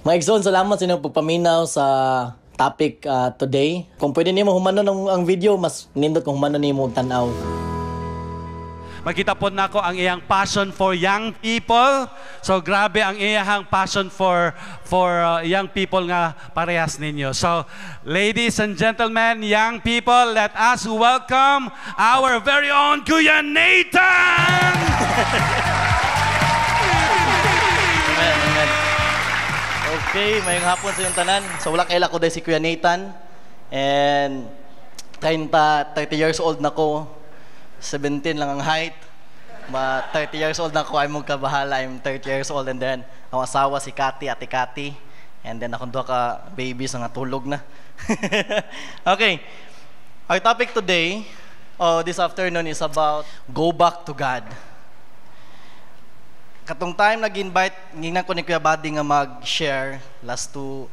Mga Igsoon, salamat sa inyong pagpaminaw sa topic today. Kung pwede nimo humano ang video, mas nindot kung humano nimo tanaw. Makita po na ko ang iyang passion for young people. So grabe ang iyang passion for young people nga parehas ninyo. So ladies and gentlemen, young people, let us welcome our very own Kuya Nathan! Amen. Okay, mayong hapon sa inyong tanan. So wala kaila ko dahil si Kuya Nathan. And 30 years old na ko. 17 lang ang height. 30 years old na ako, I'm magkabahala. I'm 30 years old, and then ang asawa si Ate Kati. And then akong duha ka babies nga tulog na. Okay. Our topic today, this afternoon, is about go back to God. Katong time nag-invite, ngingnan ko ni Kuya Buddy nga mag-share last to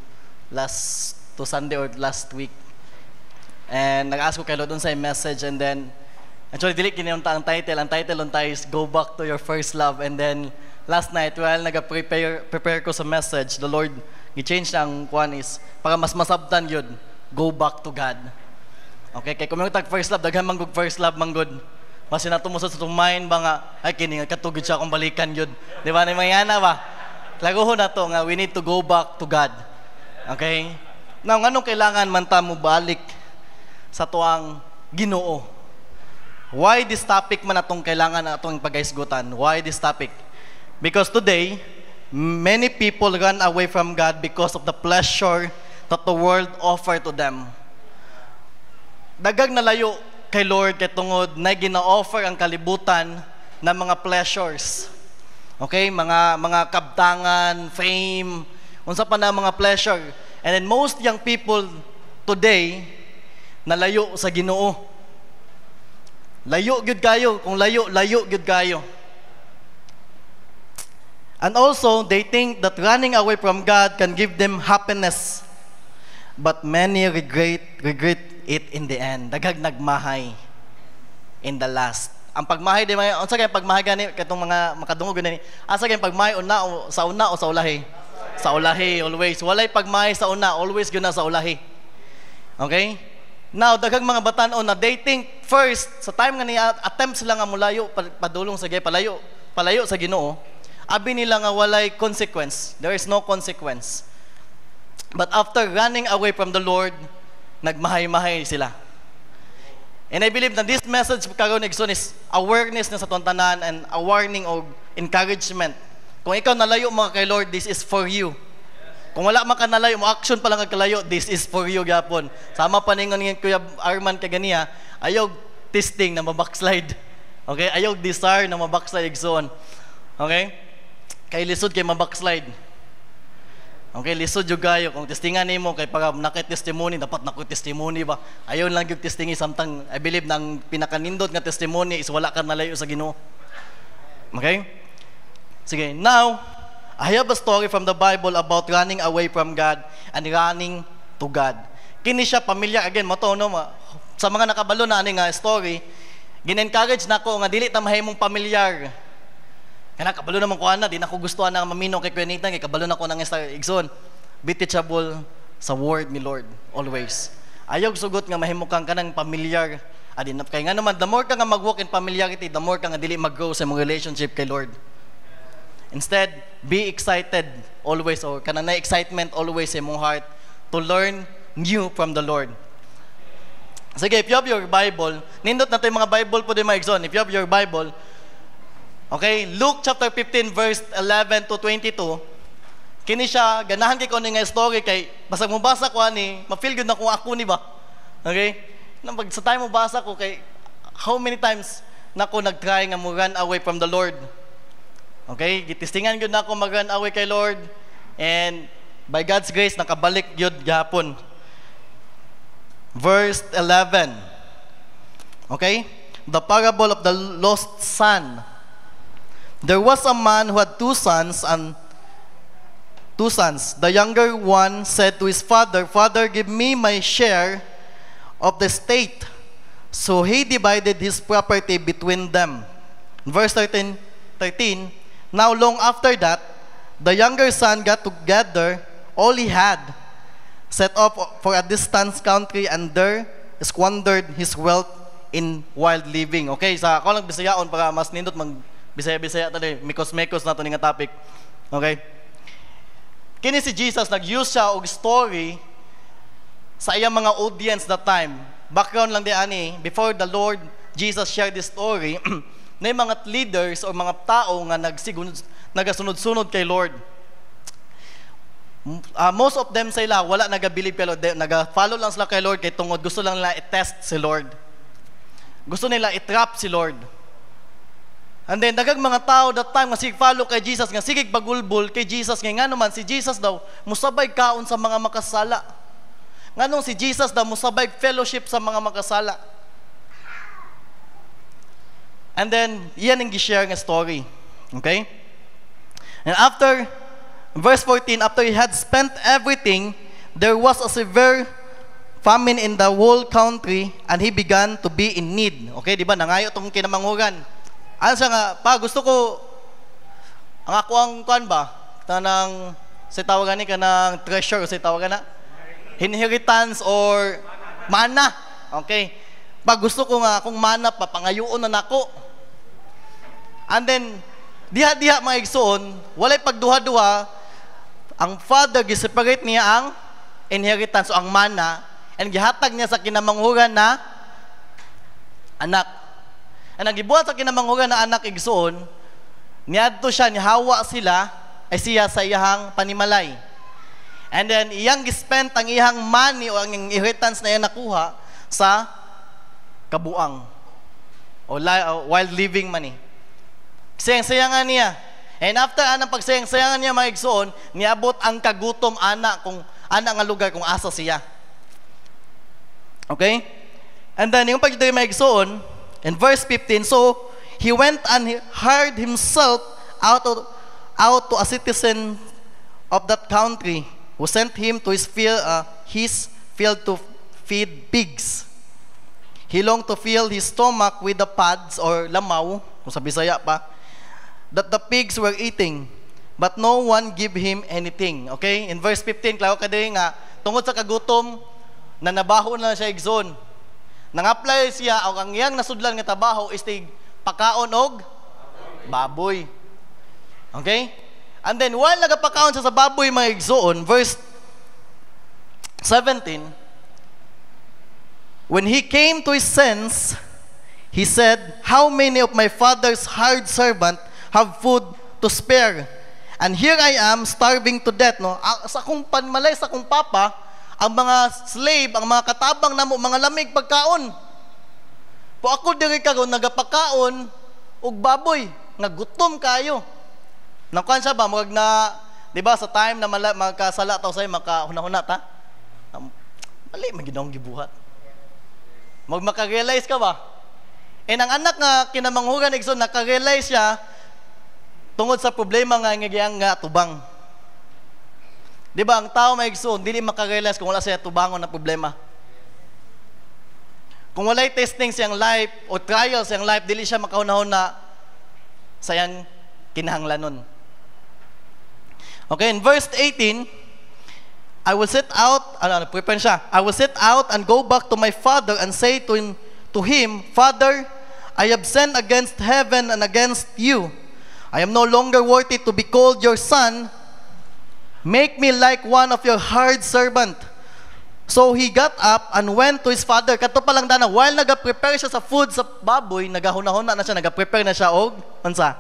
Sunday or last week. And nag-ask ko kay Lord sa message, and then actually, dili kinunta ang title. Ang title on tayo is Go Back to Your First Love. And then, last night, while nag-prepare ko sa message, the Lord, i-change na ang kwan is, para mas masabtan yun, go back to God. Okay, kaya kung may first love, daghan manggog first love manggod. Mas sinatumusod sa itong mind ba nga, ay kining, katugid siya akong balikan yun. Di ba, may yana ba? Laguho na to nga, we need to go back to God. Okay? Now, anong kailangan man ta mo balik sa tuang Ginoo? Why this topic man atong kailangan na atong pagaisgutan? Why this topic? Because today, many people run away from God because of the pleasure that the world offer to them. Dagag na layo kay Lord kay tungod na gina-offer ang kalibutan ng mga pleasures. Okay? Mga kabtangan, fame, unsa pa na mga pleasure. And then most young people today nalayo sa Ginoo. Layo gyud kayo, kung layo gyud kayo. And also, they think that running away from God can give them happiness. But many regret it in the end. Dagag nagmahay in the last. Ang pagmahay di may unsa kay pagmahay gani katong mga makadungog gani. Asa kay pagmahay sa una o sa ulahi? Sa ulahi always. Walay pagmahay sa una, always gyud na sa ulahi. Okay? Now, daghang mga batan-on na they think first, sa time nga niya, attempt sila nga mulayo, padulong sa gay, palayo sa Ginoo, abi nila nga walay consequence. There is no consequence. But after running away from the Lord, nagmahay-mahay sila. And I believe that this message karon igsoon is awareness na sa tuwang tanan and a warning of encouragement. Kung ikaw nalayo mga kay Lord, this is for you. Kung wala man ka nalayo, mo action pa lang kalayo, this is for you gyapon. Sama pa ningon ni Kuya Arman kay ganiya, ayog testing na mabackslide. Okay? Ayog desire na mabackslide igsoon. Okay? Kay lisod kay mabackslide. Okay, lisod jud kayo kung testingan nimo kay para naka-testimony, dapat nako-testimony ba? Ayon lang gyud testingi samtang I believe nang pinakanindot nga testimony is wala ka nalayo sa Ginoo. Okay? Sige, now I have a story from the Bible about running away from God and running to God. Kini siya pamilya again mo to no sa mga nakabalo na ani nga story, gin-encourage nako nga dili ta mahimong pamilyar. Kana kabalo naman ko ana, di nako gustuhan na mamino kay Kuya Nathan kay kabalo nako nang igsoon. Be teachable sa word ni Lord always. Ayog sugot nga mahimo kang kanang pamilyar. Adi na kay nga naman the more ka nga mag-walk in familiarity, the more ka nga dili mag-grow sa imong relationship kay Lord. Instead, be excited always or kanang na excitement always sa imong heart to learn new from the Lord. Sige, if you have your Bible, nindot na tayo mga Bible po din mga igsoon. If you have your Bible, okay, Luke chapter 15 verse 11 to 22. Kini siya, ganahan kay ko ni nga story kay basag mo basa ko ani, ma-feel good na kung ako ni ba. Okay? Nang pag sa time mo basa ko kay how many times nako nag-try nga mo run away from the Lord. Okay, gitistingan gyud nako mag-run away kay Lord, and by God's grace nakabalik gyud gyapon. Verse 11. Okay? The parable of the lost son. There was a man who had two sons. The younger one said to his father, "Father, give me my share of the estate." So he divided his property between them. Verse 13. Now long after that, the younger son got together all he had, set off for a distant country, and there squandered his wealth in wild living. Okay, sa ako lang Bisayaon para mas nindot mag Bisaya-Bisaya tadi, mikos-mikos na to nga topic. Okay? Kini si Jesus nag-use siya og story sa iyang mga audience that time. Background lang di ani, before the Lord Jesus shared this story, na mga leaders o mga tao nga nagasunod-sunod kay Lord. Most of them sila wala nagabilib pero naga-follow lang sila kay Lord kay tungod gusto lang nila i-test si Lord. Gusto nila i-trap si Lord. And then daghang mga tao that time nga sig-follow kay Jesus nga sige bagulbol kay Jesus nga naman si Jesus daw musabay kaon sa mga makasala. Nganong si Jesus daw musabay fellowship sa mga makasala. And then iyan ang gi-share nga story. Okay? And after verse 14, after he had spent everything, there was a severe famine in the whole country, and he began to be in need. Okay, di ba? Nangayo itong kinamanghuran. Ano siya nga, gusto ko, ang ako ang kuan ba? Tanang, sa tawagan ni ka ng treasure, sa tawagan na? Inheritance or mana. Okay. Gusto ko nga, kung mana pa, pangayoon na nako. And then, diha-diha mga igsoon, walay pagduha-duha, ang father giseparate niya ang inheritance o ang mana and gihatag niya sa kinamanghuran na anak. And ang gibuhat sa kinamanghuran na anak igsoon, niadto siya, nihawa sila ay siya sa iyang panimalay. And then iyang gispent ang iyang money o ang inheritance na iyang nakuha sa kabuang o wild living money. Sayang-sayangan niya. And after anang pagsayang-sayangan niya mga igsoon, niabot ang kagutom ana kung ana nga lugar kung asa siya. Okay? And then yung pagdiri mga igsoon, in verse 15, so he went and hired himself out to a citizen of that country who sent him to his field to feed pigs. He longed to fill his stomach with the pods or lamaw, kung sa Bisaya pa, that the pigs were eating, but no one give him anything. Okay? In verse 15, klaro ka din nga, tungod sa kagutom, na nabaho na siya igsoon. Nang-apply siya, o ang iyang nasudlan nga trabaho is pakaon og baboy. Okay? And then, while nagapakaon siya sa baboy mga igsoon, verse 17, when he came to his sense, he said, how many of my father's hired servant have food to spare, and here I am starving to death. No, sa akong panmalay sa akong papa, ang mga slave, ang mga katabang namo, mga lamig pagkaon. Po ako diri karon nagapakaon og baboy, nagutom kayo. Nakuan siya ba mag na, di ba sa time na magkasala taw say makahuna-huna ta? Mali man ginong gibuhat. Maka-realize ka ba? And ang anak nga kinamanghuran igsoon naka-realize siya tungod sa problema nga nga tubang. Di ba, ang tao may igsoon, dili makarealize kung wala siya tubangon na problema. Kung wala'y testing siyang life o trial siyang life, dili siya makahunahon na sayang kinahanglanon. Okay, in verse 18, I will set out, prepare siya, I will set out and go back to my father and say to him, Father, I have sinned against heaven and against you. I am no longer worthy to be called your son. Make me like one of your hired servant. So he got up and went to his father. Kato pa lang dana, while nag-prepare siya sa food sa baboy, nagahuna-huna na siya, nag-prepare na siya og unsa?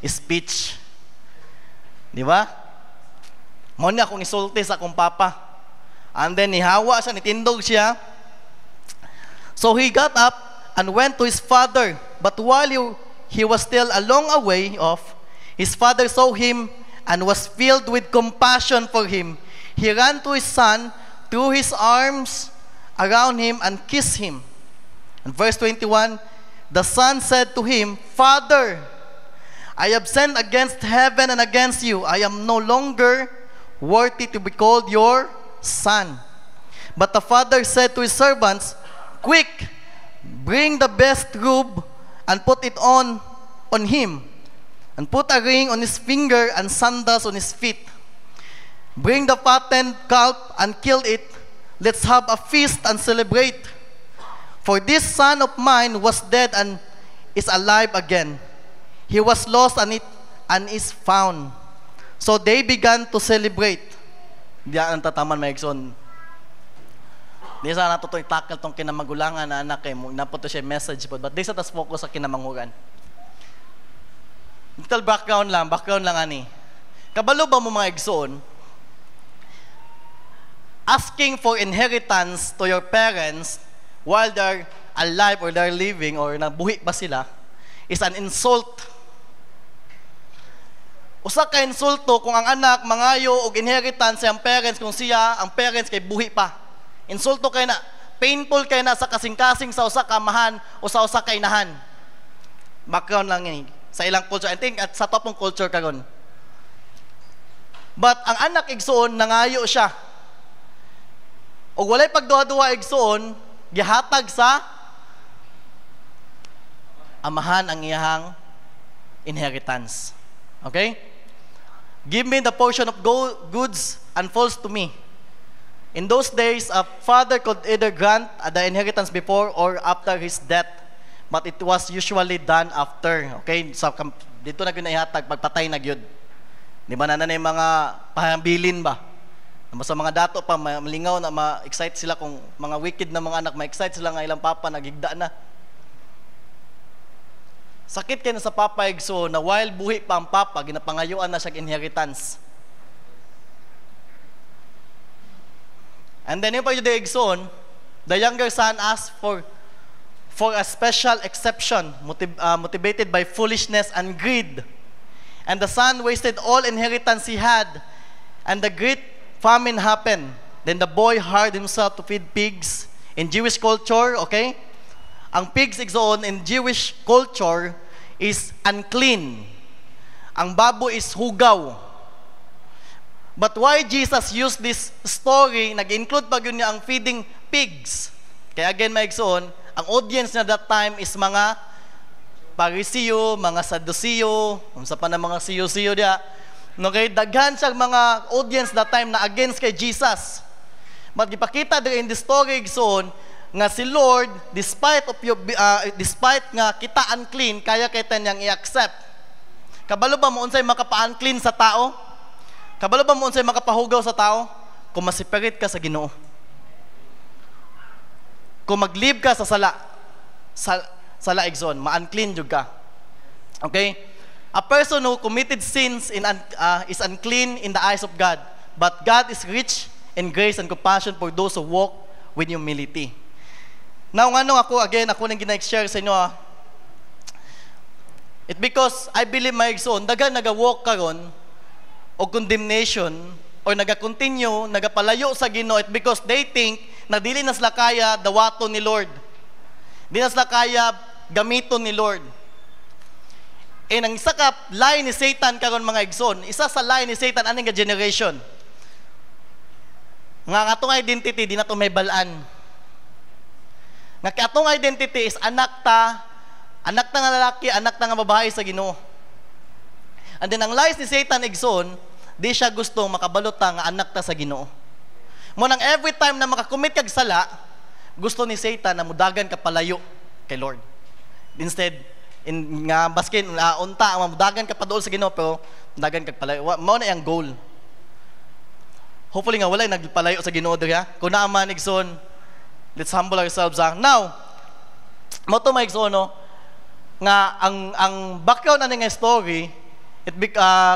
Speech. Di ba? Mo niya akong isulti sa akong papa. And then nihawa siya, nitindog siya. So he got up and went to his father. But while he was still a long way off, his father saw him and was filled with compassion for him. He ran to his son, threw his arms around him, and kissed him. And verse 21, the son said to him, Father, I have sinned against heaven and against you. I am no longer worthy to be called your son. But the father said to his servants, Quick, bring the best robe and put it on him, and put a ring on his finger and sandals on his feet. Bring the fattened calf and kill it. Let's have a feast and celebrate. For this son of mine was dead and is alive again. He was lost and is found. So they began to celebrate. Diyan ang tataman may igsoon. Di sa nato itong itakal itong kinamagulangan na anak kay mo. Napunto siya message po. But di sa tas focus sa kinamanghuran. Little background lang ani. Kabalo ba mo mga igsoon? Asking for inheritance to your parents while they're alive or they're living or nabuhi pa sila is an insult. Usa ka insulto kung ang anak mangayo og inheritance sa ang parents kung siya ang parents kay buhi pa. Insulto kay na, painful kay na sa kasing-kasing sa usa ka amahan o sa usa ka inahan. Background lang ini sa ilang culture. I think at sa topong culture karon. But ang anak igsoon nangayo siya. O walay pagduha-duha igsoon, gihatag sa amahan ang iyahang inheritance. Okay? Give me the portion of goods and falls to me. In those days, a father could either grant the inheritance before or after his death, but it was usually done after. Okay? So, dito na ginahatag, pagpatay na gyud. Di ba na yung mga pahabilin ba? Sa mga dato pa, malingaw na ma-excite sila kung mga wicked na mga anak, ma-excite sila nga ilang papa, nagigda na. Sakit kayo na sa papa igso na while buhi pa ang papa, ginapangayuan na siya inheritance. And then yung pa yung igsoon, the younger son asked for a special exception, motivated by foolishness and greed. And the son wasted all inheritance he had, and the great famine happened. Then the boy hired himself to feed pigs. In Jewish culture, okay? Ang pigs igsoon in Jewish culture is unclean. Ang babo is hugaw. But why Jesus used this story, nag-include pa yun niya ang feeding pigs. Kaya again, may igsoon, ang audience na that time is mga Pariseo, mga Sadduceo, sa pa na mga siyo-siyo dia. Okay, daghan siyang mga audience that time na against kay Jesus. But gipakita din in the story igsoon nga si Lord despite nga kita unclean kaya kay niyang i-accept. Kabalo ba mo unsay makapa-unclean sa tao? Kabalo ba mo unsay makapahugaw sa tao? Kung masipirit ka sa Ginoo. Kung mag-live ka sa sala igsoon, ma-unclean jud ka. Okay? A person who committed sins is unclean in the eyes of God, but God is rich in grace and compassion for those who walk with humility. Now, ako nang gina-share sa inyo, it because I believe my igsoon, daga naga-walk karon o condemnation or naga-continue, nagapalayo sa Ginoo, it because they think na dili na sila kaya dawaton ni Lord. Di na sila kaya gamiton ni Lord. Ang isa ka lie ni Satan karon mga igsoon, isa sa lie ni Satan aning nga generation. Nga atong identity di na to may balaan. Nga atong identity is anak ta nga lalaki, anak ta nga babae sa Ginoo. And then ang lies ni Satan igsoon, di siya gustong makabalot ta nga anak ta sa Ginoo. Mo nang every time na makakommit kag sala, gusto ni Satan na mudagan ka palayo kay Lord. Instead nga baskin unta mamudagan ka padol sa Ginoo pero dagan kag palayo. Mao na yang goal. Hopefully nga walay nagpalayo sa Ginoo diri ha. Kung naa man igsoon, let's humble ourselves ha. Now, mo to maigsoon no nga ang background ani nga story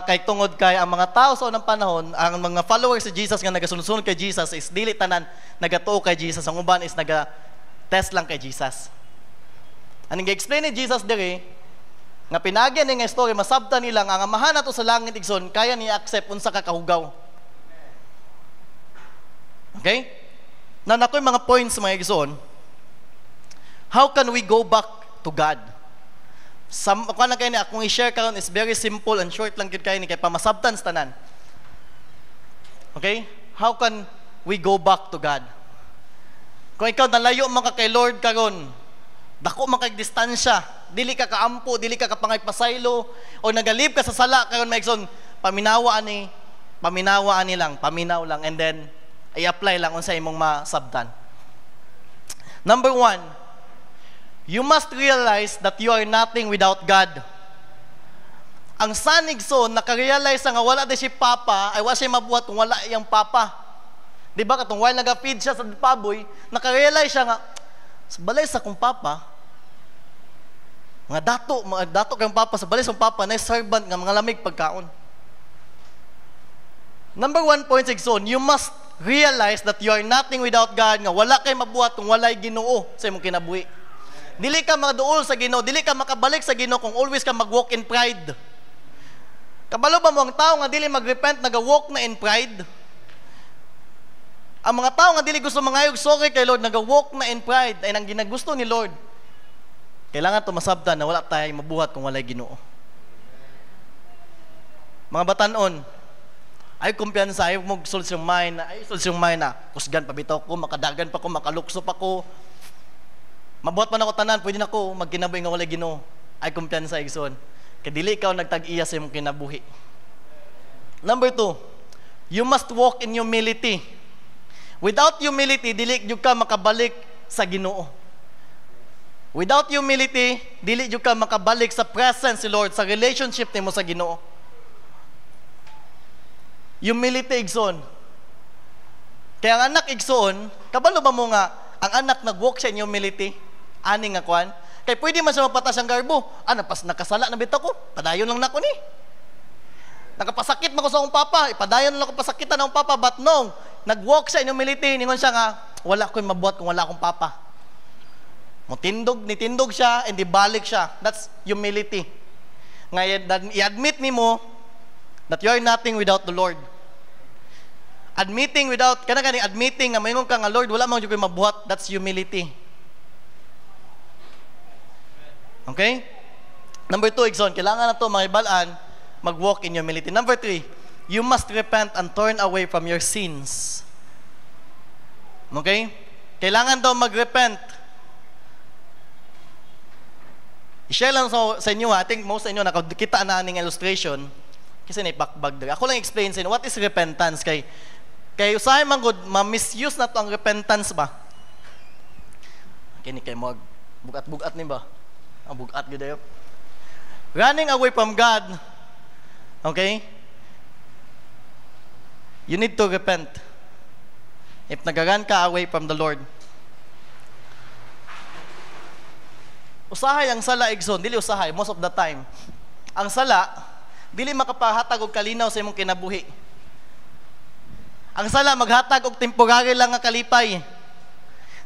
kay tungod kay ang mga tao sa unang panahon, ang mga followers si Jesus nga nagasunod kay Jesus is dili tanan nagatuo kay Jesus, ang uban is naga-test lang kay Jesus. Aning gi-explain ni Jesus diri nga pinagyan ni nga story masabtan nila nga ang amahan nato sa langit igsoon kaya ni accept unsa ka kahugaw. Okay? Now nakoy mga points mga igsoon. How can we go back to God? Kung na kayo ni akong i-share karon is very simple and short lang gyud kayo ni kay pamasabtan sa tanan. Okay? How can we go back to God? Kung ikaw nalayo man ka kay Lord karon, dako man kay distansya, dili ka kaampo, dili ka kapangay pasaylo o nagalib ka sa sala karon maigsoon, paminawa ani paminawaan nilang, paminaw lang, and then, i-apply lang kung sa imong masabtan. Number 1, you must realize that you are nothing without God. Ang sanigson, nakarealize nga wala di si Papa, ay wala siya mabuhat kung wala iyang Papa. Di ba, katong while nag-feed siya sa paboy, nakarealize siya nga, sa balay sa kong Papa, mga dato kayong Papa, sa balay sa kong Papa, na servant nga mga lamig pagkaon. Number 1 point, sigson, you must realize that you are nothing without God, nga wala kay mabuhat kung walay Ginoo sa imong kinabuhi. Dili ka makaduol sa Ginoo, dili ka makabalik sa Ginoo kung always ka mag-walk in pride. Kabalo ba mo ang tao nga dili mag-repent, nag-walk na in pride? Ang mga tao nga dili gusto mangayog sorry kay Lord, nag-walk na in pride, ay nang ginagusto ni Lord. Kailangan to masabtan na wala tayo mabuhat kung walay Ginoo. Mga batanon, ay kumpiyansa, ay mag-sulod siyang mind na, kusgan pabitaw ko, makadagan pa ko, makalukso pa ko, mabuhat pa na ko tanan, pwede na ko, magkinabuhi nga walay Ginoo. Ay kumpiyansa, igsoon. Kaya dili ikaw nagtag-iya sa imong kinabuhi. Number 2, you must walk in humility. Without humility, dili jud ka makabalik sa Ginoo. Without humility, dili jud ka makabalik sa presence si Lord, sa relationship nimo sa Ginoo. Humility, igsoon. Kaya ang anak, igsoon, kabalo ba mo nga, ang anak nag-walk siya in humility? Ani nga kwan? Kaya pwede man siya mapatas ang garbo. Pas nakasala na bitaw ko, padayon lang na ko ni. Nakapasakit man ko sa akong Papa, ipadayon lang ako pasakitan ng akong Papa, but no, nag-walk siya in humility, ningon siya nga, wala ko'y mabuhat kung wala akong Papa. Nitindog siya, and di balik siya. That's humility. Ngayon, i-admit ni mo that you are nothing without the Lord. Admitting na mayroon ka nga, Lord, wala mang ko'y mabuhat, that's humility. Okay? Number 2, igsoon, kailangan na ito mga ibalaan, mag-walk in humility. Number 3, you must repent and turn away from your sins. Okay? Kailangan daw mag-repent. I-share lang sa inyo, I think most sa inyo nakakita na aning illustration kasi naipakbag dali. Ako lang explain sa inyo, what is repentance? Kay usahay man good, ma-misuse na to ang repentance ba? Kini kay mo bugat-bugat ni ba? Ang bugat gud ayo. Running away from God. Okay? You need to repent. If nagaran ka away from the Lord. Usahay ang sala, igsoon, dili usahay most of the time. Ang sala dili makapahatag og kalinaw sa imong kinabuhi. Ang sala maghatag og temporary lang nga kalipay.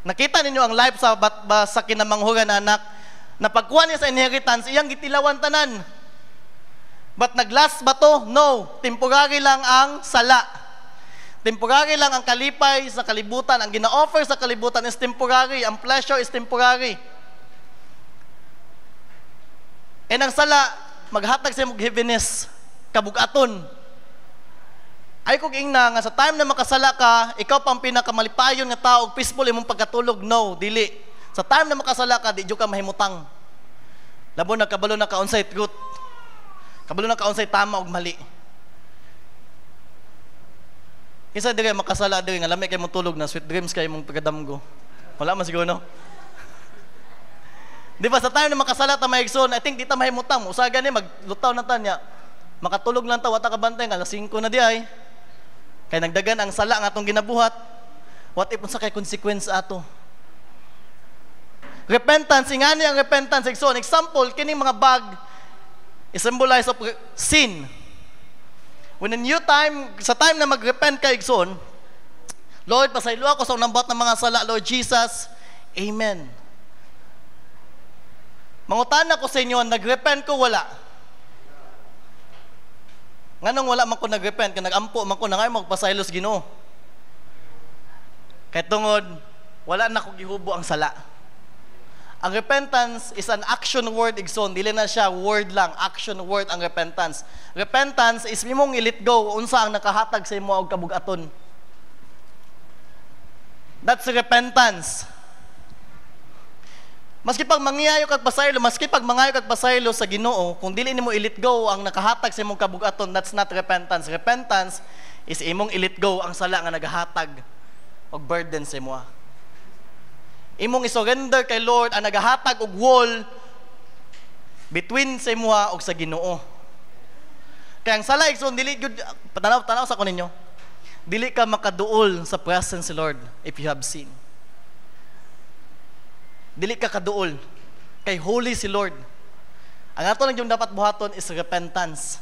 Nakita ninyo ang life sa kinamanghuran na anak, na pagkuha niya sa inheritance, iyang gitilawan tanan. But naglas ba to? No. Temporary lang ang sala. Temporary lang ang kalipay sa kalibutan. Ang gina-offer sa kalibutan is temporary. Ang pleasure is temporary. And ang sala, maghatag sa imong heaviness, kabugaton. Ay kung ingna nga sa time na makasala ka, ikaw pang pinakamalipayon nga tao, peaceful imong pagkatulog. No, dili. Sa time na makasala ka, di ka mahimutang. Labo na kabalo na ka-onsay truth. Kabalo na ka-onsay tama o mali. Kisa dire makasala dire nga lami kay mong tulog na sweet dreams kay mong pagkadamgo. Wala man siguro no. Di ba sa time na makasala ta maigsoon, I think di ta mahimutang. Usaga ni maglutaw na ta niya. Makatulog lang ta wata ka bantay nga alas 5 na di ay. Kay nagdagan ang sala nga atong ginabuhat. What if unsa kay consequence ato? Repentance, ingani ang repentance. So, an example, kining mga bag is symbolize of sin. When a new time, sa time na mag-repent ka, igsoon, Lord, pasaylo ako sa unang ng mga sala, Lord Jesus, Amen. Mangutan ko sa inyo, nag-repent ko, wala. Nganong wala man ko nag-repent, kaya nag-ampo man ko na ngayon magpasaylos Ginoo. Kaya tungod, wala na ko gihubo ang sala. Ang repentance is an action word, igsoon. Dili na siya word lang, action word ang repentance. Repentance is mimong i-let go, unsa ang nakahatag sa imo og kabugaton. That's repentance. Maski pag mangyayo kag pasaylo, maski pag mangayo kag pasaylo sa Ginoo, kung dili nimo i-let go ang nakahatag sa imong kabugaton, that's not repentance. Repentance is imong i-let go ang sala nga nagahatag og burden sa imo. Imong i-surrender kay Lord ang nagahatag og wall between sa imo ug sa Ginoo. Kaya ang sala igsoon dili gud tanaw sa ko ninyo. Dili ka makaduol sa presence si Lord if you have sin. Dili ka kaduol kay holy si Lord. Ang ato lang yung dapat buhaton is repentance.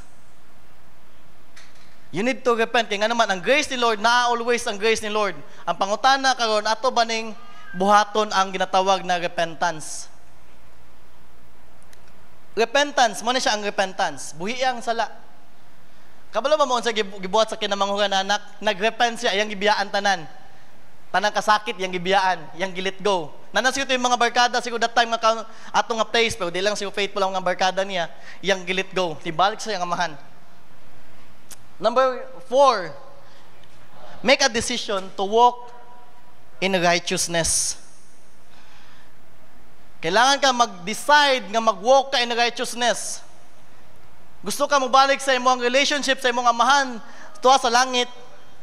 You need to repent. Kaya nga naman, ang grace ni Lord, always ang grace ni Lord. Ang pangutana karon ato ba ning buhaton ang ginatawag na repentance? Repentance, mo na siya ang repentance. Buhi ang sala. Kabalo ba mo sa gibuhat sa kinamanghuran na anak, nagrepent siya, iyang gibiyaan tanan. Tanang kasakit, iyang gibiyaan, iyang gilit go. Nanas ko yung mga barkada, siguro that time atong nga place, pero di lang siguro faithful ang mga barkada niya, iyang gilit go. Tibalik sa iyang amahan. Number 4, make a decision to walk in righteousness. Kailangan ka mag-decide nga mag-walk ka in righteousness. Gusto ka mo balik sa imong relationship sa imong amahan, tuwa sa langit,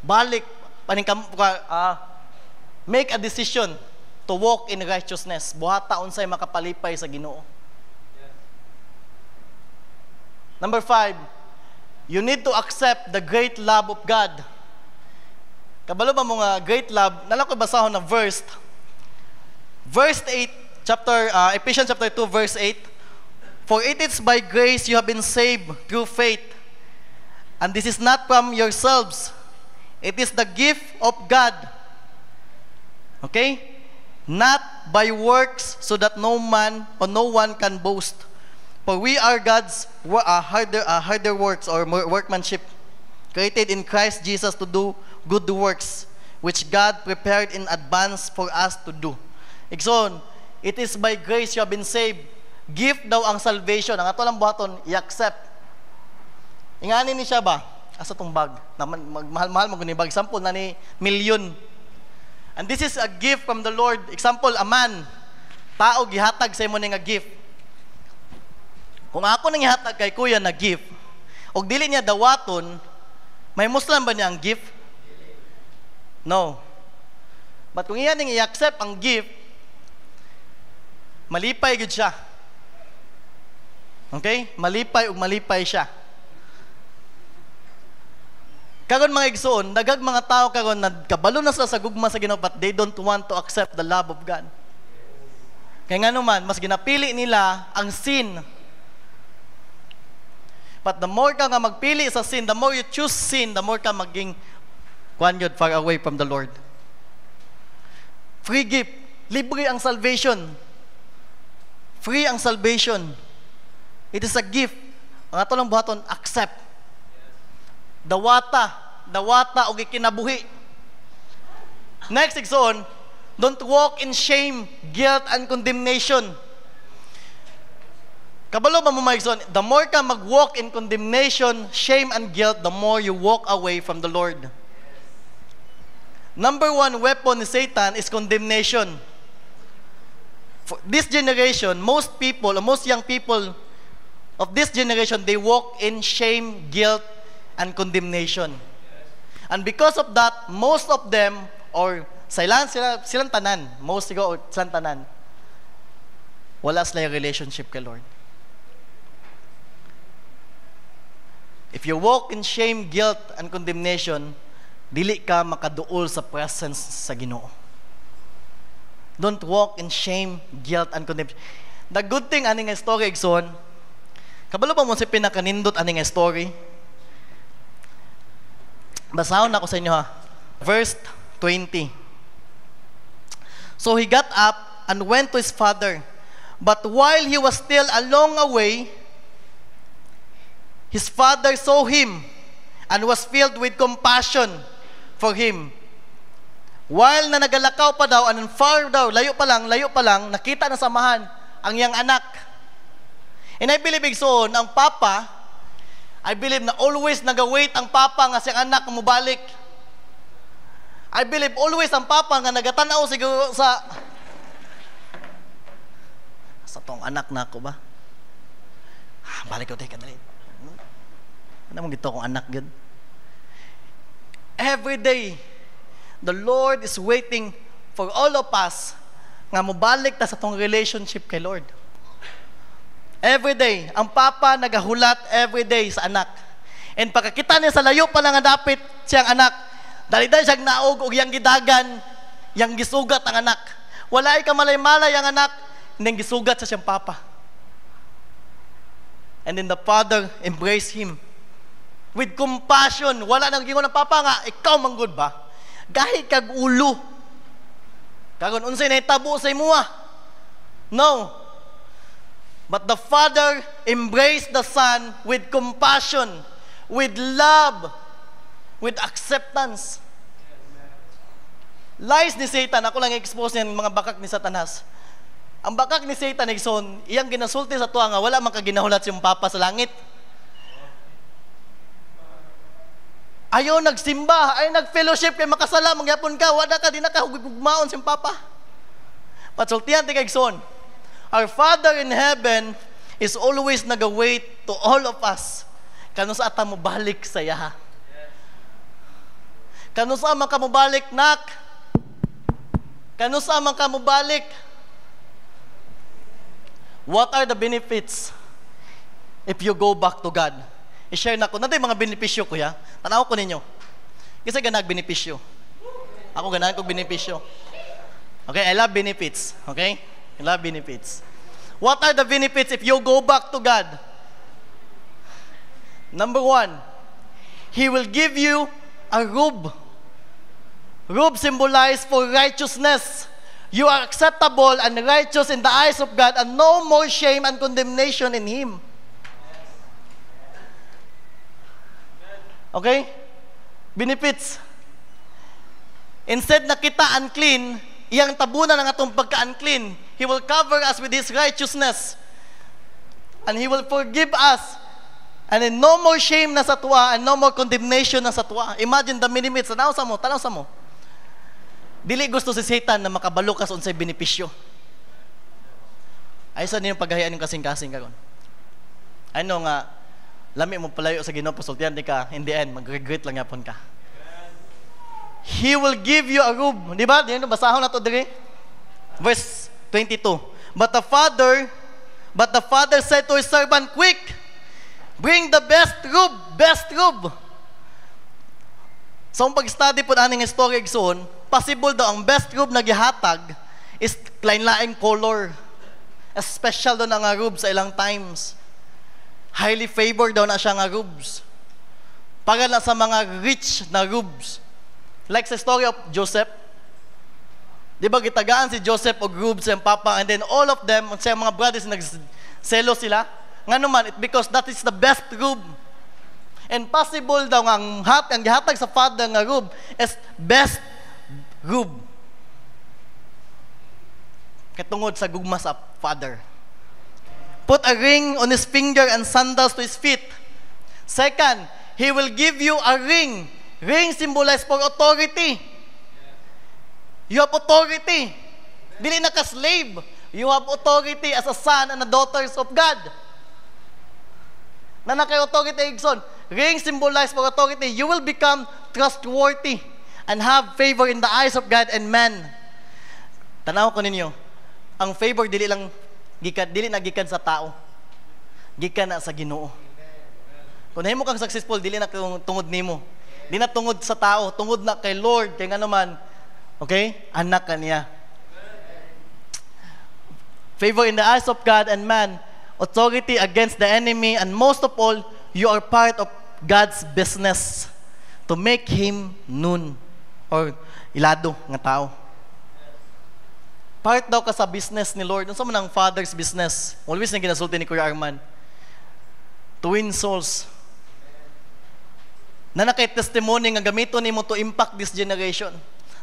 balik, make a decision to walk in righteousness. Buhata unsay makapalipay sa Ginoo. Number 5, you need to accept the great love of God. Kabalo ba mo nga great love? Nala ko basahon na verse 8, Ephesians chapter 2 verse 8. For it is by grace you have been saved through faith. And this is not from yourselves. It is the gift of God. Okay? Not by works, so that no one can boast. For we are God's harder works or workmanship, created in Christ Jesus to do good works, which God prepared in advance for us to do. Ikson, it is by grace you have been saved. Gift daw ang salvation. Ang ato lang buhaton, i-accept. Inganin ni siya ba? Asa tong bag? Magmahal-mahal mag-unibag. Example na ni milyon. And this is a gift from the Lord. Example, a man. Tao, gihatag sa imo nga gift. Kung ako nang ihatag kay kuya na gift, og dili niya dawaton, may Muslim ba niya ang gift? No. But kung iyan nang i-accept ang gift, malipay gud siya. Okay? Malipay ug malipay siya. Karon mga igsoon, dagag mga tao karon nagkabalo na sila sa gugma sa Ginoo, but they don't want to accept the love of God. Kaya nga naman, mas ginapili nila ang sin. But the more ka nga magpili sa sin, the more you choose sin, the more ka maging far away from the Lord. Free gift. Libre ang salvation. Free ang salvation. It is a gift. Ang ato lang buhaton, accept. Dawata og ikinabuhi. Next igsoon, don't walk in shame, guilt, and condemnation. Kabalo ba mo maigsoon, the more ka mag-walk in condemnation, shame, and guilt, the more you walk away from the Lord. Number 1 weapon ni Satan is condemnation. For this generation, most young people of this generation, they walk in shame, guilt, and condemnation. And because of that, most of them, or silang tanan, most siguro, silang tanan, wala sila yung relationship kay Lord. If you walk in shame, guilt, and condemnation, dili ka makaduol sa presence sa Ginoo. Don't walk in shame, guilt, and condemnation. The good thing aning story igsoon, kabalo ba mo si pinakanindot aning story? Basahon ako sa inyo ha. Verse 20. So he got up and went to his father. But while he was still a long way, his father saw him and was filled with compassion for him. While na nagalakaw pa daw, and far daw, layo pa lang, nakita na samahan ang iyang anak. And I believe igsoon, ang papa, I believe na always nagawait ang papa nga siyang anak mo balik. I believe always ang papa nga nagatanaw siguro sa sa tong anak na ako ba? Balik ko tayo kadali. Ano mong gito kong anak gud? Every day, the Lord is waiting for all of us nga mobalik ta sa tong relationship kay Lord. Every day, ang papa nagahulat every day sa anak. And pagkakita niya sa layo pa lang nga dapit siyang anak, dali-dali siyang naog og yang gidagan, yang gisugat ang anak. Wala ay kamalay-malay ang anak, nang gisugat sa siyang papa. And then the father embraced him with compassion. Wala nang gingon ng papa nga, ikaw manggod ba? Gahi kag ulo. Kagon unsay nahitabo sa imuha? No. But the father embraced the son with compassion, with love, with acceptance. Lies ni Satan, ako lang i-expose niyan mga bakak ni Satanas. Ang bakak ni Satan, Nixon, iyang ginasulti sa tuwa nga, wala man kaginahulat yung papa sa langit. Ayaw nagsimba, ay nag-fellowship kay makasala, mangyapon ka, wala ka, di na ka hugugmaon si papa. Patsultihan ti Nixon, our Father in heaven is always nag-wait to all of us. Kano sa ata mo balik sa yaha. Kano sa man ka mo balik, nak? Kano sa man ka mo balik? What are the benefits if you go back to God? I-share na ko. Nanday mga benepisyo ko, ya? Tanaw ko ninyo. Kasi ganag benepisyo. Ako ganag kong benepisyo. Okay, I love benefits. Okay? I love benefits. What are the benefits if you go back to God? Number 1, He will give you a robe. Robe symbolized for righteousness. You are acceptable and righteous in the eyes of God, and no more shame and condemnation in Him. Okay? Benefits. Instead na kita unclean, iyang tabunan ng atong pagka-unclean, He will cover us with His righteousness. And He will forgive us. And then no more shame na sa tuwa, and no more condemnation na sa tuwa. Imagine the benefits. Tanaw sa mo. Dili gusto si Satan na makabalo ka sa unsay benepisyo. Ay sa niyong paghayaan yung kasing-kasing karon. Ano nga, lami mo palayo sa Ginoo, pasultihan di ka, in the end, mag-regret lang yapon ka. He will give you a robe. Di ba? Diyan basahon na to dire. Verse 22. But the father said to his servant, quick, bring the best robe. So, ang pag-study po aning history igsoon, possible daw ang best robe na gihatag is lain-laing color. Special daw na nga robe sa ilang times. Highly favored daw na siya nga robes. Para na sa mga rich na robes. Like sa story of Joseph. Di ba gitagaan si Joseph og robes sa papa, and then all of them, sa mga brothers, nagselo sila. Nga naman, because that is the best robe. And possible daw nga ang gihatag sa father nga robe is best robe. Katungod sa gugma sa father. Put a ring on his finger and sandals to his feet. Second, he will give you a ring. Ring symbolizes for authority. You have authority. Dili na ka slave. You have authority as a son and a daughters of God. Na nakay authority, Igson. Ring symbolizes for authority. You will become trustworthy and have favor in the eyes of God and man. Tanaw ko ninyo, ang favor dili na gikan sa tao. Gikan na sa Ginoo. Kung himo kang successful, dili na tungod nimo. Di na tungod sa tao, tungod na kay Lord, kay nga naman, okay? Anak ka niya. Favor in the eyes of God and man, authority against the enemy, and most of all, you are part of God's business to make Him known or ilado nga tao. Part daw ka sa business ni Lord. Ano sa manang Father's business? Always na ginasulti ni Kuya Arman. To win souls. Na nakay-testimony nga gamiton nimo to impact this generation.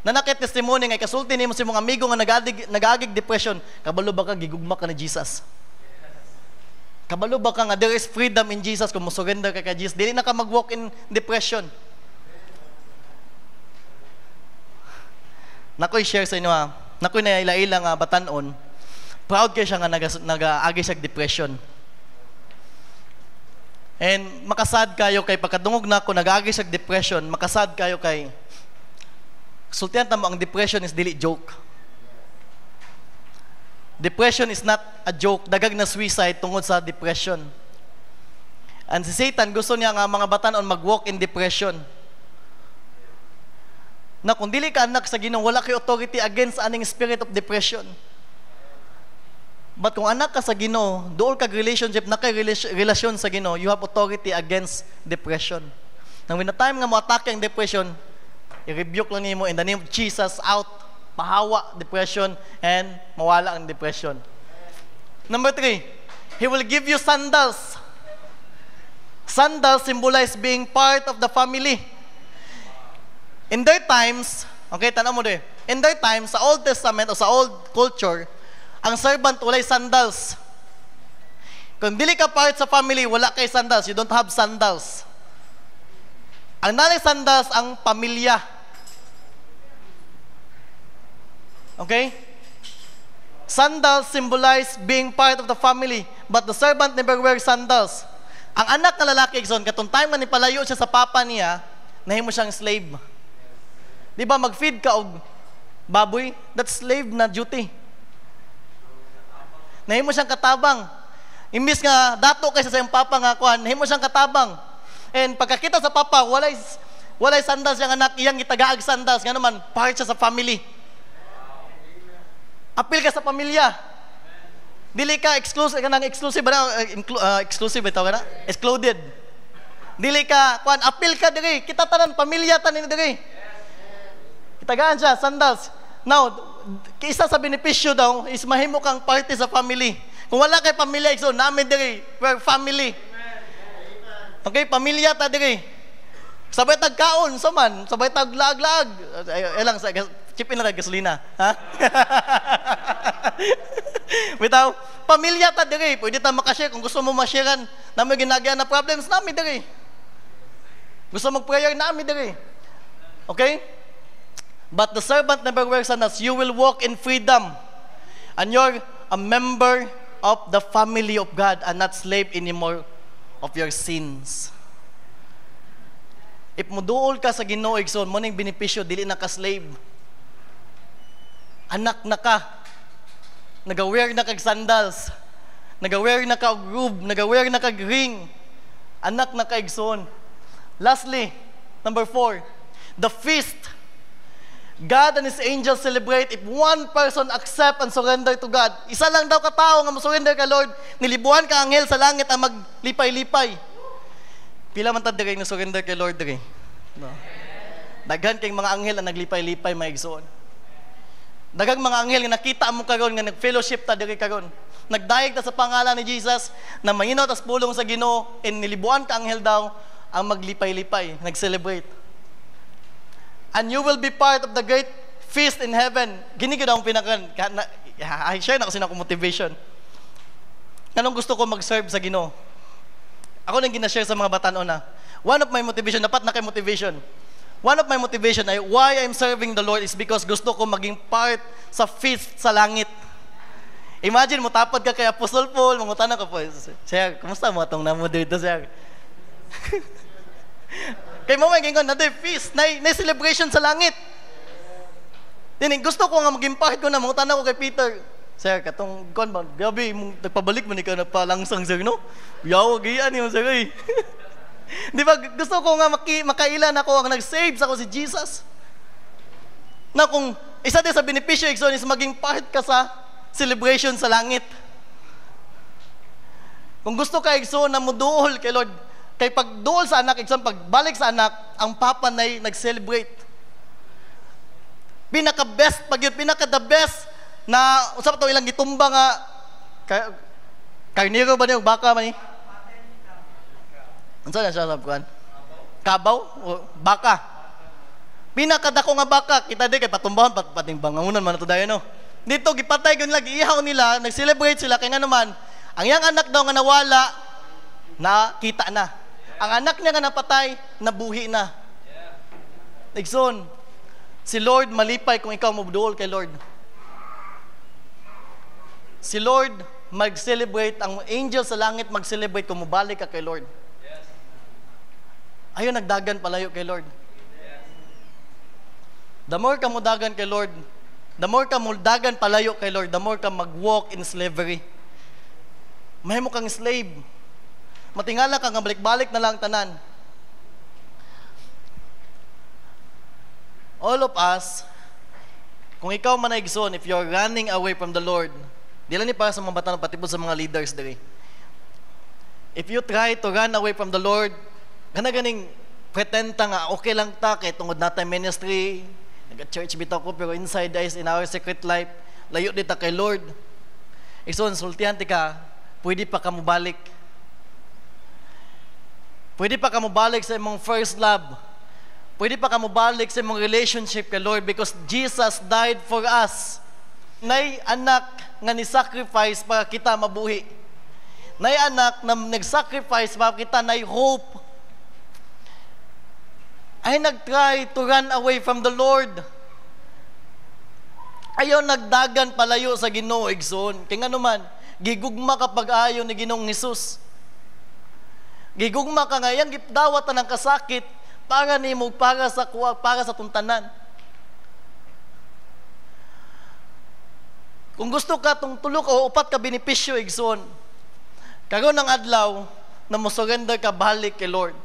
Na nakay-testimony nga kasulti nimo sa mga amigo nga nag-agig depression. Kabalo ba ka gigugma ka ni Jesus? Kabalo ba ka nga there is freedom in Jesus kung mo-surrender ka kay Jesus? Dili na ka mag-walk in depression. Nakoy share sa inyo ha. Nakoy na ila-ila nga batanon. proud kay siya nga nag-agi siya depression. And makasad kayo kay pagkadungog na ko nag-agi siya depression, makasad kayo kay sultihan tamo ang depression is dili joke. Depression is not a joke. Dagag na suicide tungod sa depression. And si Satan gusto niya nga mga batanon mag-walk in depression. Na kung dili ka anak sa Ginoo, wala kay authority against aning spirit of depression. But kung anak ka sa Ginoo, duol kag relationship, na kay relasyon sa Ginoo, you have authority against depression. Nang when the time nga mo atake ang depression, i-rebuke lang nimo in the name of Jesus, out, pahawa, depression, and mawala ang depression. Number 3, He will give you sandals. Sandals symbolize being part of the family. In their times, okay, tanaw mo din, in their times, sa Old Testament o sa Old culture, ang servant walay sandals. Kung dili ka part sa family, wala kay sandals. You don't have sandals. Ang nanay sandals, ang pamilya. Okay? Sandals symbolize being part of the family, but the servant never wears sandals. Ang anak na lalaki, katong time na nipalayo siya sa papa niya, nahimo siyang slave. Di ba, mag-feed ka og baboy? That's slave na duty. Nahimo siyang katabang. Imbis nga dato kaysa sa iyang papa nga kuan, nahimo siyang katabang. And pagkakita sa papa, walay sandals yang anak, iyang itagaag sandals, nga naman part siya sa family. Apil ka sa pamilya. Dili ka exclusive ka nang exclusive ba exclusive ito ka na? Excluded. Dili ka kuan, apil ka diri, kita tanan pamilya tanin diri. Itagaan siya sandals. Now, isa sa benepisyo daw is mahimo kang party sa family. Kung wala kay pamilya, so namin diri, we're family. Okay, pamilya ta diri. Sabay tagkaon sa man, sabay taglaag-laag. Elang sa chip in na gasolina, ha? Bitaw, pamilya ta diri, pwede ta makashare kung gusto mo ma-sharean namin ginagyan na problems namin diri. Gusto mag-prayer namin diri. Okay? But the servant never wears sandals. You will walk in freedom. And you're a member of the family of God and not slave anymore of your sins. If muduol ka sa Ginoo, igsoon mo ning benepisyo, dili na ka slave. Anak na ka. Nag-wear na kag sandals. Nag-wear na ka og robe. Nag-wear na kag ring. Anak na ka, igsoon. Lastly, number 4, the feast. God and His angels celebrate if one person accept and surrender to God. Isa lang daw katao nga mo-surrender ka, Lord, nilibuhan ka anghel sa langit ang maglipay-lipay. Pila man tad diri nga surrender kay Lord diri? No. Daghan kay mga anghel ang naglipay-lipay maigsoon. Daghang mga anghel nga nakita mo karon nga nag-fellowship ta diri karon. Nagdayeg ta sa pangalan ni Jesus na mahinaw tas pulong sa Ginoo, and nilibuhan ka anghel daw ang maglipay-lipay, nag-celebrate. And you will be part of the great feast in heaven. Ginigid ang I-share na kasi na ako motivation. Anong gusto ko mag-serve sa Ginoo? Ako nang gina-share sa mga batanon na. One of my motivation, dapat na kay motivation. One of my motivation ay why I'm serving the Lord is because gusto ko maging part sa feast sa langit. Imagine mo tapad ka kay Apostle Paul, mangutanong ka po, Sir, kumusta mo atong namo dito, Sir? Kay mo may gingon na feast, na celebration sa langit. Dini gusto ko nga maging part ko na mga tanaw ko kay Peter. Sir, katong kon ba, gabi nagpabalik man ikaw nagpalangsang, sir, no? Yaw giyan ni mo, sir. Di ba gusto ko nga makailan ako ang nag-save sa ko si Jesus. Na kung isa din sa benepisyo igsoon is maging part ka sa celebration sa langit. Kung gusto ka igsoon na muduol kay Lord, kay pagduol sa anak, pagbalik sa anak, ang papa na'y nag-celebrate. Pinaka-best, pinaka-the best na, usap ito ilang gitumba nga, karniro ba niyo, baka man eh? Ano saan siya sabukan? Kabaw? O baka? Pinakadako nga baka, kita din kay patumbahan, pating bangunan man ito dahil, no? Dito, gipatay ko nila, giihaw nila, nag-celebrate sila, kaya nga naman, ang yang anak daw nga nawala, nakita na. Ang anak niya nga napatay, nabuhi na. Igsoon, si Lord malipay kung ikaw mabuduol kay Lord. si Lord mag-celebrate, ang angel sa langit mag-celebrate kung mabalik ka kay Lord. Ayaw nagdagan palayo kay Lord. The more ka mudagan kay Lord, the more ka mudagan palayo kay Lord, the more ka mag-walk in slavery. Mahimo kang slave. Matingala ka nga balik-balik na lang tanan. All of us, kung ikaw man ay igsoon, if you're running away from the Lord, di lang ni para sa mga bata, pati po sa mga leaders diri. If you try to run away from the Lord, ganing pretenta nga, okay lang ta, kay tungod natin ministry, nag-church bitaw ko, pero inside is in our secret life, layo dita kay Lord. Igsoon, sultihan ti ka, pwede pa ka mubalik. Pwede pa ka mubalik sa imong first love. Pwede pa ka mubalik sa imong relationship kay Lord because Jesus died for us. Nay anak nga ni-sacrifice para kita mabuhi. Nay anak na nag-sacrifice para kita nay hope. Ay nag-try to run away from the Lord. Ayaw nagdagan palayo sa Ginoo, igsoon. Kaya nga naman, gigugma kapag ayaw ni Ginoong Hesus. Gigugma ka nga, yang gipdawat na ng kasakit para nimo, para sa tuntanan. Kung gusto ka tong tulo o upat ka benepisyo, igsoon, karon ng adlaw na mo surrender ka balik kay Lord.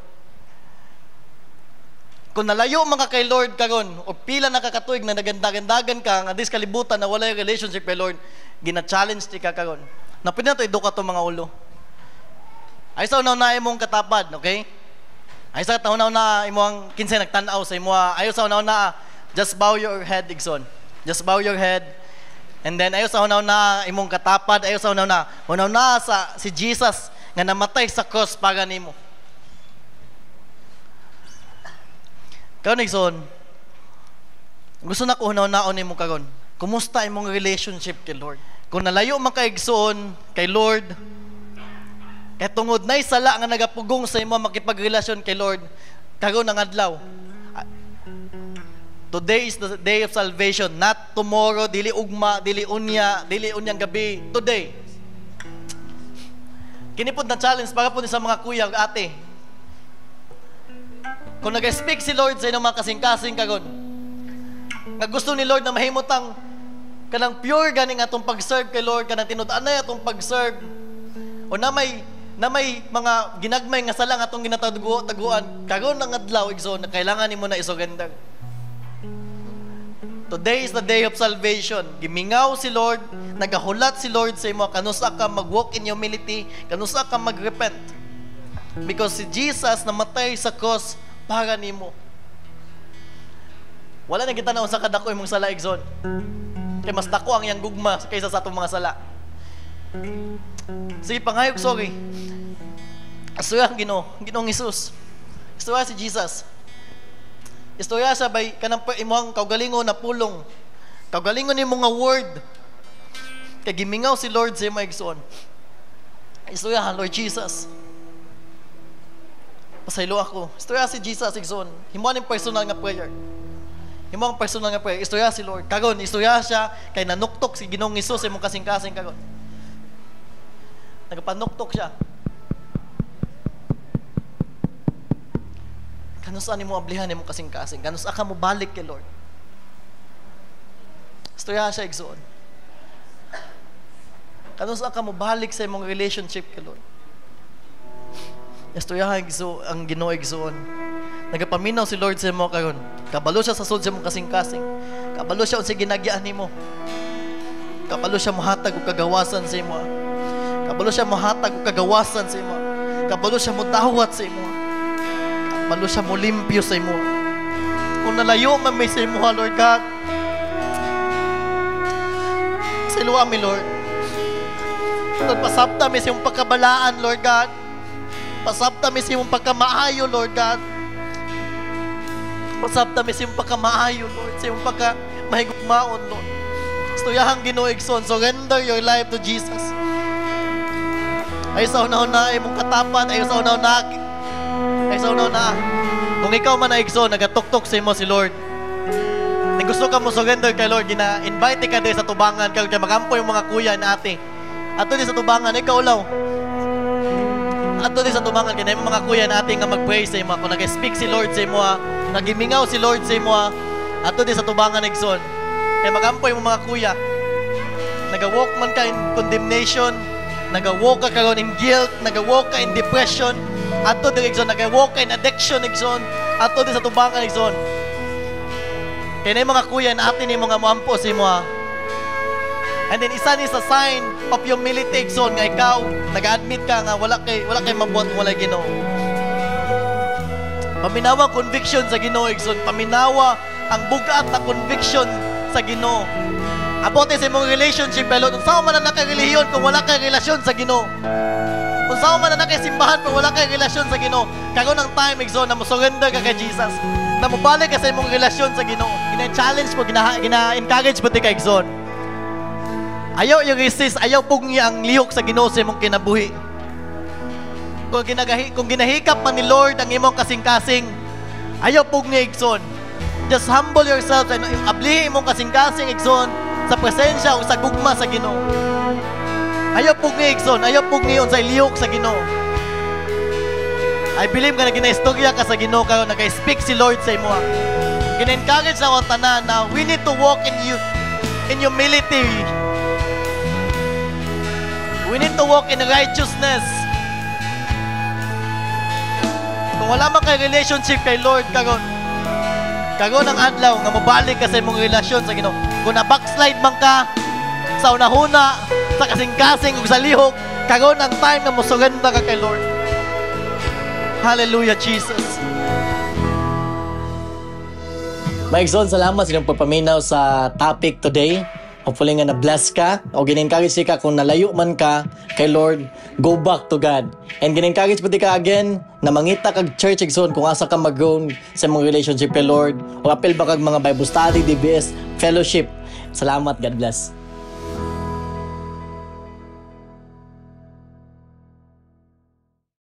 Kung nalayo mga kay Lord karon o pila nakakatuig na nagandagan ka nga dis kalibutan na wala yung relationship kay Lord, gina-challenge ti ka karon. Na pwede na to eduka to mga ulo. Ay sa unaw na imong katapad, okay? Ay sa unaw na imong kinsa nagtan-aw sa imo. Ayo sa unaw na just bow your head, igsoon. Just bow your head. And then ayo sa unaw na imong katapad, ayo sa unaw na sa si Jesus nga namatay sa cross para nimo. Karon igsoon, gusto na ko unaw-naon nimo karon. Kumusta imong relationship kay Lord? Kung nalayo man ka igsoon kay Lord, kay tungod nay sala nga nagapugong sa imo makipagrelasyon kay Lord, karon ang adlaw. Today is the day of salvation, not tomorrow, dili ugma, dili unyang gabi, today. Kini pod na challenge para po sa mga kuya ug ate. Kung nag-speak si Lord sa inyong mga kasing-kasing karon, nga gusto ni Lord na mahimutang kanang pure ganing atong pag-serve kay Lord, kanang tinud-anay atong pag-serve, o na may mga ginagmay nga sala nga atong ginataguan, karon ang adlaw igsoon na kailangan nimo na isurrender. Today is the day of salvation. Gimingaw si Lord, nagahulat si Lord sa imo, kanusa ka mag-walk in humility, kanusa ka mag-repent. Because si Jesus namatay sa cross para nimo. Wala na kita na unsa kadako imong sala igsoon. Kay mas dako ang iyang gugma kaysa sa atong mga sala. Sige, pangayog, sorry. Istorya ang Ginoong Hesus. Istorya si Jesus. Istorya sa bay kanang imong kaugalingon na pulong. Kaugalingon ni mga word. Kay gimingaw si Lord sa imong igsoon. Istorya Lord Jesus. Pasaylo ako. Istorya si Jesus igsoon. Himuan ng personal nga prayer. Himuan personal nga prayer. Istorya si Lord. Karon istorya siya kay nanuktok si Ginoong Hesus sa imong kasing-kasing karon. Nagapanuktok siya. Kanusa ni mo ablihan ni mo kasing-kasing. Kanusa ka mo balik kay Lord. Istorya siya igsoon. Kanusa ka mo balik sa imong relationship kay Lord. Istorya ang Ginoo igsoon. Nagapaminaw si Lord sa imo karon. Kabalo siya sa sud sa imong kasing-kasing. Kabalo siya unsay ginagyan nimo. Kabalo siya mohatag og kagawasan sa imo. Kabalo siya mohatag og kagawasan sa imo. Kabalo siya modawat sa imo. Kabalo siya mo limpyo sa imo. Kung nalayo man may sa imo, Lord God, sa iluwa mi, Lord. Pasabta mi sa imong pagkabalaan, Lord God. Pasabta mi sa imong pagkamaayo, Lord God. Pasabta mi sa imong pagkamaayo, Lord. Sa imong pagkamahigugmaon, Lord. Istuyahang Ginoo igsoon, surrender your life to Jesus. Ay sa una-una imong katapan, ay sa una-una. Kung ikaw man na igsoon, nagatuktok sa imo si Lord. gusto ka mo surrender kay Lord, gina-invite ka din sa tubangan, kay magampo yung mga kuya na ate. Ato din sa tubangan, ikaw ulaw. Ato din sa tubangan, kaya yung mga kuya na ate nga mag-pray sa imo. Kung nag-speak si Lord sa imo, nagimingaw si Lord sa imo, ato din sa tubangan, Igsoon. Kaya magampo yung mga kuya. Nag-walk man ka in condemnation, nag-walk ka karon in guilt, nag-walk ka in depression, ato din, Igsoon, nag-walk ka in addiction, Igsoon. Ato din sa tubangan, Igsoon. Kaya na yung mga kuya na atin yung mga muampo sa imo. And then isa ni sa sign of humility, Igsoon, nga ikaw nag-admit ka nga wala kay mabuhat, wala Ginoo. Paminawa conviction sa Ginoo, Igsoon. Paminawa ang bugat na conviction sa Ginoo. Abote sa imong relationship, pero kung saan man na nakarelihiyon kung wala kay relasyon sa Ginoo. Kung saan man na simbahan kung wala kay relasyon sa Ginoo. Karon ang time, Igsoon, na mo surrender ka kay Jesus. Na mobalik ka sa imong relasyon sa Ginoo. Gina-challenge mo, gina-encourage mo ti kay Igsoon. Ayaw yung resist, ayaw pugni ang lihok sa Ginoo sa imong kinabuhi. Kung ginahikap man ni Lord ang imong kasing-kasing, ayaw pugni, Igsoon. Just humble yourself and ablihi imong kasing-kasing, Igsoon, sa presensya o sa gugma sa Ginoo. Ayaw pugni, Igsoon, ayaw pugni sa lihok sa Ginoo. I believe nga na ginaistorya ka sa Ginoo karon, nag-speak si Lord sa imo. Gina-encourage na ang tanan na we need to walk in humility. We need to walk in righteousness. Kung wala man kay relationship kay Lord karon ang adlaw nga mobalik ka sa imong relasyon sa Ginoo. Kung na-backslide man ka sa unahuna, sa kasing-kasing ug sa lihok, karon ang time na mo surrender ka kay Lord. Hallelujah, Jesus. Maigsoon, salamat sa inyong pagpaminaw sa topic today. Hopefully nga na-bless ka o gin-encourage ka kung nalayo man ka kay Lord, go back to God. And gin-encourage pati ka again na mangita kag church, Igsoon, kung asa ka mag-grow sa mong relationship kay Lord o apel ba kag mga Bible study, DBS, fellowship. Salamat, God bless.